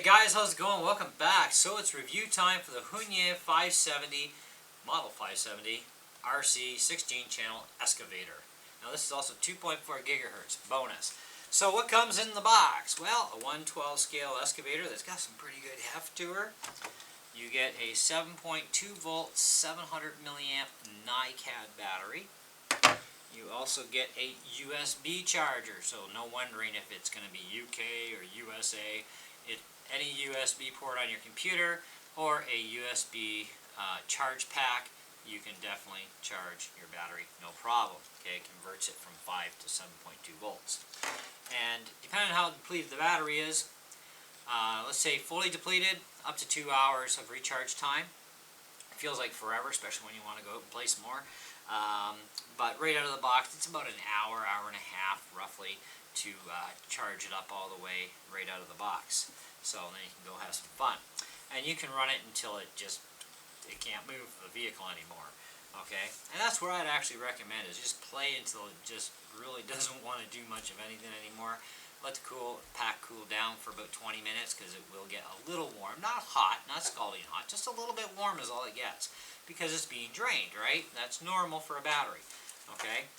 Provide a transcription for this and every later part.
guys, how's it going? Welcome back. So it's review time for the HuiNa 570, model 570, RC 16 channel excavator. Now this is also 2.4 gigahertz bonus. So what comes in the box? Well, a 112 scale excavator that's got some pretty good heft to her. You get a 7.2 volt, 700 milliamp NiCad battery. You also get a USB charger, so no wondering if it's going to be UK or USA. Any USB port on your computer or a USB charge pack, you can definitely charge your battery, no problem. Okay, it converts it from 5 to 7.2 volts. And depending on how depleted the battery is, let's say fully depleted, up to 2 hours of recharge time. It feels like forever, especially when you want to go out and play some more. But right out of the box, it's about an hour, hour and a half roughly to charge it up all the way right out of the box. So then you can go have some fun. And you can run it until it can't move the vehicle anymore. Okay? And that's what I'd actually recommend, is just play until it just really doesn't want to do much of anything anymore. Let the pack cool down for about 20 minutes, because it will get a little warm. Not hot, not scalding hot, just a little bit warm is all it gets. Because it's being drained, right? That's normal for a battery. Okay?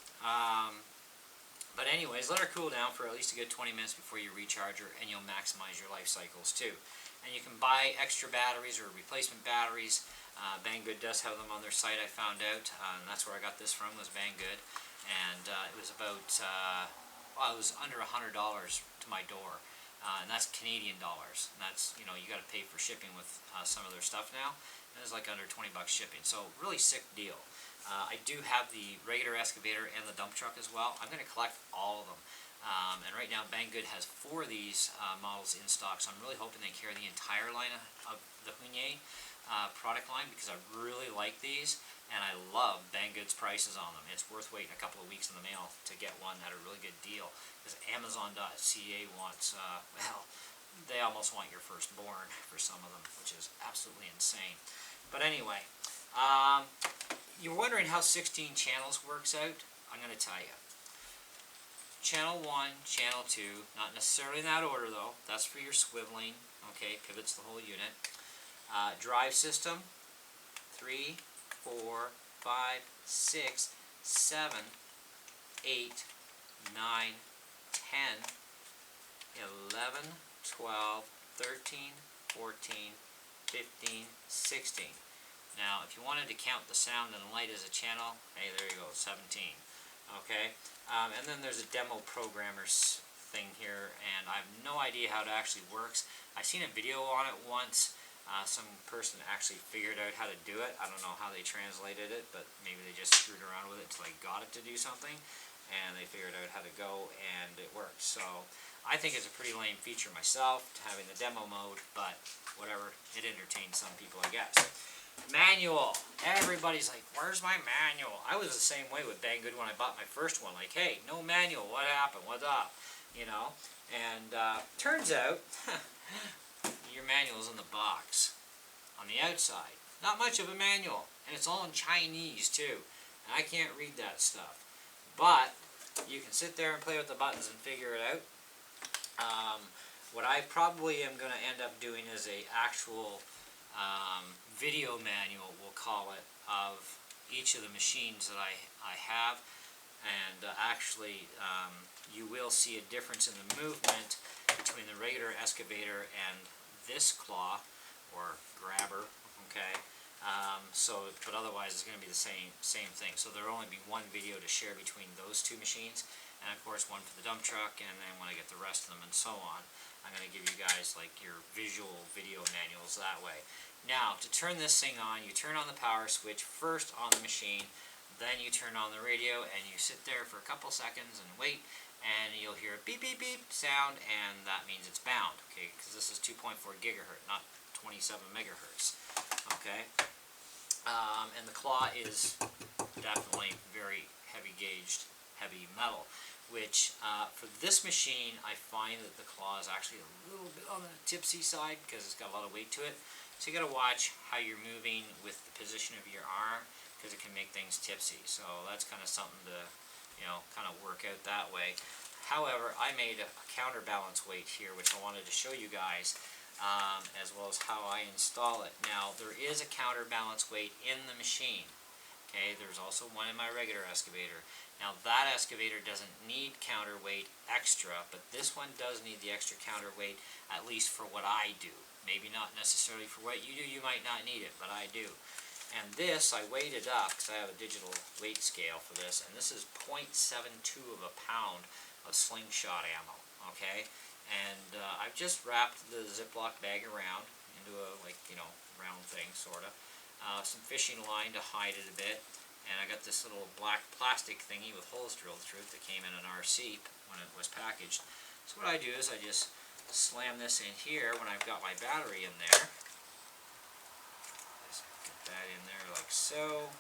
But anyways, let her cool down for at least a good 20 minutes before you recharge her, and you'll maximize your life cycles too. And you can buy extra batteries or replacement batteries. Banggood does have them on their site, I found out, and that's where I got this from, was Banggood. And it was about, well, it was under $100 to my door. And that's Canadian dollars. And that's, you got to pay for shipping with some of their stuff now. And it's like under 20 bucks shipping. So really sick deal. I do have the regular excavator and the dump truck as well. I'm going to collect all of them. And right now Banggood has 4 of these models in stock. So I'm really hoping they carry the entire line of the HuiNa product line, because I really like these. And I love Banggood's prices on them. It's worth waiting a couple of weeks in the mail to get one at a really good deal. Because Amazon.ca wants, well, they almost want your firstborn for some of them, which is absolutely insane. But anyway, you're wondering how 16 channels works out? I'm going to tell you. Channel 1, Channel 2, not necessarily in that order though. That's for your swiveling. Okay, pivots the whole unit. Drive system, 3, 4, 5, 6, 7, 8, 9, 10, 11, 12, 13, 14, 15, 16. Now, if you wanted to count the sound and light as a channel, hey, there you go, 17. Okay? And then there's a demo programmer's thing here, and I have no idea how it actually works. I've seen a video on it once. Some person actually figured out how to do it. I don't know how they translated it, but maybe they just screwed around with it until they got it to do something, and they figured out how to go, and it worked. So I think it's a pretty lame feature myself, having the demo mode, but whatever, it entertains some people, I guess. Manual. Everybody's like, where's my manual? I was the same way with Banggood when I bought my first one. Like, hey, no manual, what happened, what's up? And turns out your manual's in the box on the outside. Not much of a manual, and it's all in Chinese too, and I can't read that stuff. But you can sit there and play with the buttons and figure it out. What I probably am going to end up doing is a actual video manual, we'll call it, of each of the machines that I have. And actually, you will see a difference in the movement between the regular excavator and this claw, or grabber, okay? But otherwise it's going to be the same thing. So there'll only be one video to share between those two machines, and of course one for the dump truck, and then when I get the rest of them and so on, I'm going to give you guys like your visual video manuals that way. Now, to turn this thing on, you turn on the power switch first on the machine, then you turn on the radio, and you sit there for a couple seconds and wait, and you'll hear a beep beep beep sound, and that means it's bound, okay, because this is 2.4 gigahertz, not 27 megahertz, okay. And the claw is definitely very heavy gauged, heavy metal, which for this machine I find that the claw is actually a little bit on the tipsy side because it's got a lot of weight to it. So you got to watch how you're moving with the position of your arm, because it can make things tipsy. So that's kind of something to, kind of work out that way. However, I made a counterbalance weight here, which I wanted to show you guys. as well as how I install it. Now, there is a counterbalance weight in the machine. Okay, there's also one in my regular excavator. Now, that excavator doesn't need counterweight extra, but this one does need the extra counterweight, at least for what I do. Maybe not necessarily for what you do, you might not need it, but I do. And this, I weighed it up, because I have a digital weight scale for this, and this is 0.72 of a pound of slingshot ammo, okay? And I've just wrapped the Ziploc bag around into a, round thing, sort of. Some fishing line to hide it a bit, and I got this little black plastic thingy with holes drilled through it that came in an RC when it was packaged. So what I do is I just slam this in here when I've got my battery in there. Just get that in there like so.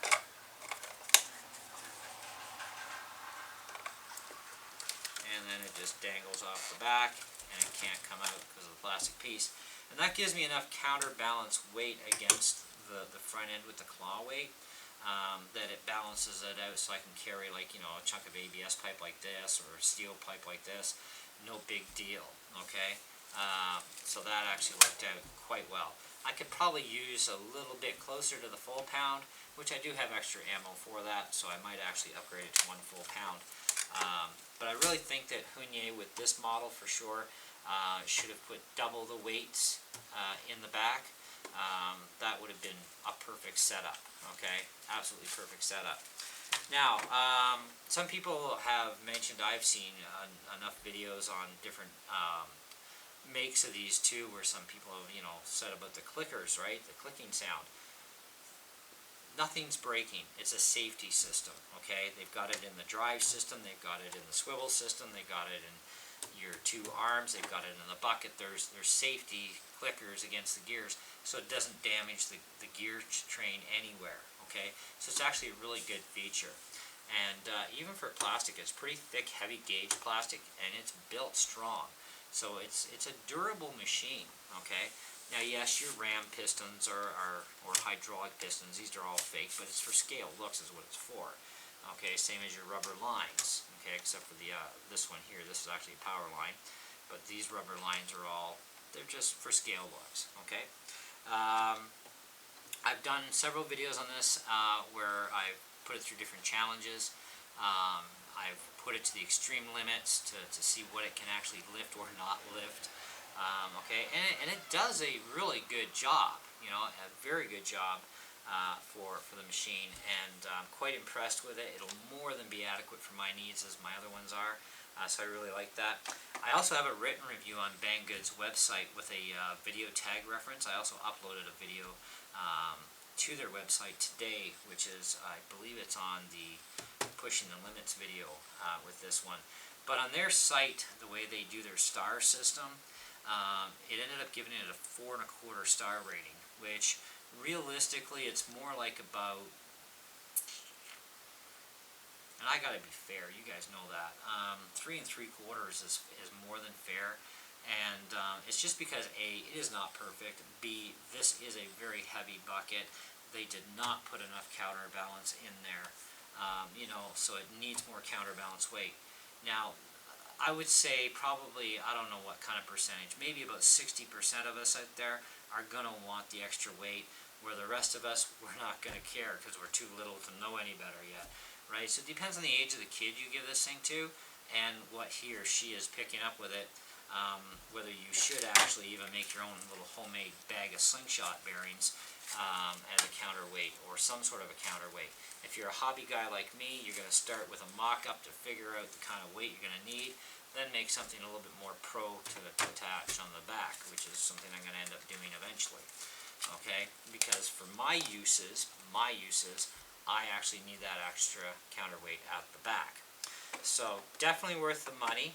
And then it just dangles off the back, and it can't come out because of the plastic piece. And that gives me enough counterbalance weight against the front end with the claw weight, that it balances it out, so I can carry a chunk of ABS pipe like this or a steel pipe like this. No big deal, okay? So that actually worked out quite well. I could probably use a little bit closer to the full pound, which I do have extra ammo for that, so I might actually upgrade it to 1 full pound. But I really think that HuiNa, with this model for sure, should have put double the weights in the back. That would have been a perfect setup, okay? Absolutely perfect setup. Now, some people have mentioned, I've seen enough videos on different makes of these too, where some people have, said about the clickers, right? The clicking sound. Nothing's breaking. It's a safety system, okay? They've got it in the drive system, they've got it in the swivel system, they've got it in your 2 arms, they've got it in the bucket. There's safety clickers against the gears, so it doesn't damage the gear train anywhere, okay? So it's actually a really good feature. And even for plastic, it's pretty thick, heavy gauge plastic, and it's built strong. So it's a durable machine, okay? Now, yes, your ram pistons or hydraulic pistons, these are all fake, but it's for scale looks is what it's for. Okay, same as your rubber lines, okay, except for this one here. This is actually a power line, but these rubber lines are they're just for scale looks, okay? I've done several videos on this where I've put it through different challenges. I've put it to the extreme limits to see what it can actually lift or not lift. Okay, and it does a really good job, a very good job for the machine, and I'm quite impressed with it. It'll more than be adequate for my needs as my other ones are, so I really like that. I also have a written review on Banggood's website with a video tag reference. I also uploaded a video to their website today, which is, I believe it's on the Pushing the Limits video with this one. But on their site, the way they do their star system, it ended up giving it a 4.25 star rating, which realistically it's more like about, and I gotta be fair, you guys know that, 3 3/4 is more than fair, and it's just because A, it is not perfect, B, this is a very heavy bucket. They did not put enough counterbalance in there, so it needs more counterbalance weight. Now, I would say probably, I don't know what kind of percentage, maybe about 60% of us out there are going to want the extra weight, where the rest of us, we're not going to care because we're too little to know any better yet, right? So it depends on the age of the kid you give this thing to and what he or she is picking up with it, whether you should actually even make your own little homemade bag of slingshot bearings as a counterweight or some sort of a counterweight. If you're a hobby guy like me, you're going to start with a mock-up to figure out the kind of weight you're going to need, then make something a little bit more pro to attach on the back, which is something I'm going to end up doing eventually. Okay, because for my uses, I actually need that extra counterweight at the back. So definitely worth the money.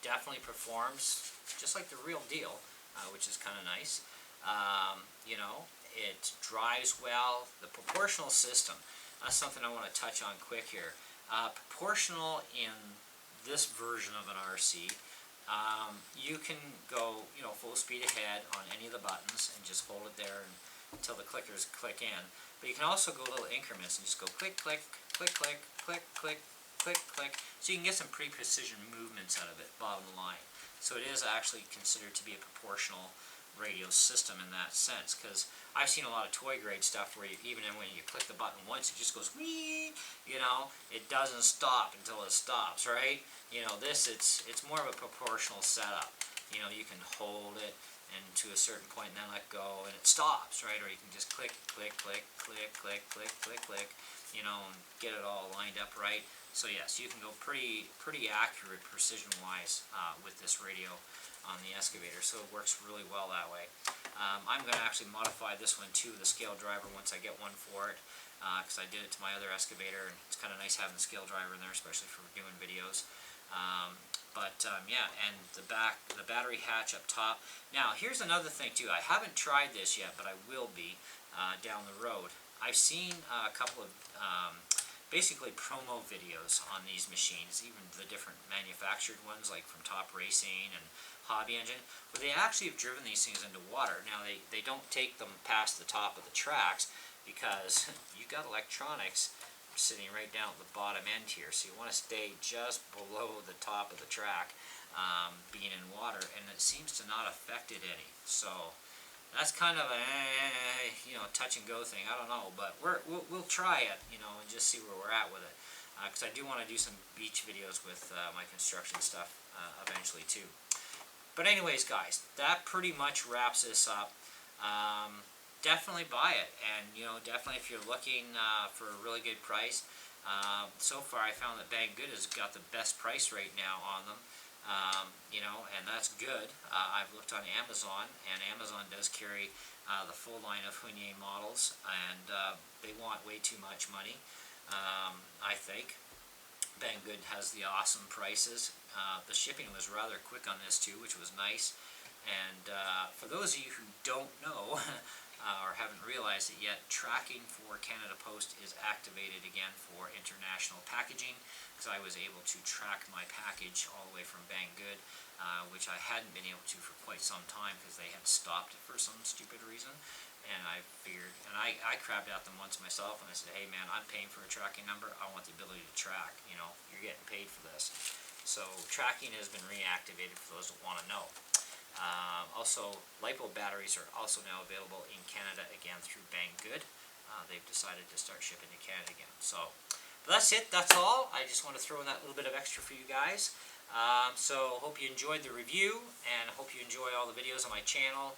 Definitely performs just like the real deal, which is kind of nice. It drives well. The proportional system, that's something I want to touch on quick here. Proportional in this version of an RC, you can go, full speed ahead on any of the buttons and just hold it there until the clickers click in. But you can also go little increments and just go click, click, click, click, click, click, click, click. So you can get some pretty precision movements out of it, bottom line. So it is actually considered to be a proportional radio system in that sense, because I've seen a lot of toy grade stuff where even when you click the button once, it just goes wee, it doesn't stop until it stops, right? This, it's more of a proportional setup. You can hold it and to a certain point and then let go and it stops, right? Or you can just click, click, click, click, click, click, click, click, and get it all lined up right. So yes, you can go pretty accurate precision-wise with this radio on the Excavator, so it works really well that way. I'm going to actually modify this one too, the scale driver, once I get one for it, because I did it to my other Excavator, and it's kind of nice having the scale driver in there, especially for doing videos. Yeah, and the battery hatch up top. Now, here's another thing too. I haven't tried this yet, but I will be down the road. I've seen a couple of basically promo videos on these machines, even the different manufactured ones like from Top Racing and Hobby Engine, where they actually have driven these things into water. Now they don't take them past the top of the tracks because you got electronics sitting right down at the bottom end here, so you want to stay just below the top of the track, being in water, and it seems to not affect it any. So that's kind of a touch and go thing. I don't know, but we'll try it, and just see where we're at with it, because I do want to do some beach videos with my construction stuff eventually too. But anyways, guys, that pretty much wraps this up. Definitely buy it, and definitely if you're looking for a really good price. So far I found that Bang Good has got the best price right now on them. And that's good. I've looked on Amazon, and Amazon does carry the full line of HuiNa models, and they want way too much money, I think. Bang Good has the awesome prices. The shipping was rather quick on this too, which was nice. And for those of you who don't know or haven't realized it yet, tracking for Canada Post is activated again for international packaging, because I was able to track my package all the way from Bang Good, which I hadn't been able to for quite some time because they had stopped it for some stupid reason. And I figured, and I crabbed at them once myself, and I said, hey man, I'm paying for a tracking number, I want the ability to track, you're getting paid for this. So tracking has been reactivated for those that want to know. Also, LiPo batteries are also now available in Canada again through Bang Good. They've decided to start shipping to Canada again. So that's it, that's all. I just want to throw in that little bit of extra for you guys. So hope you enjoyed the review, and hope you enjoy all the videos on my channel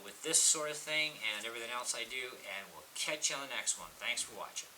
with this sort of thing and everything else I do, and we'll catch you on the next one. Thanks for watching.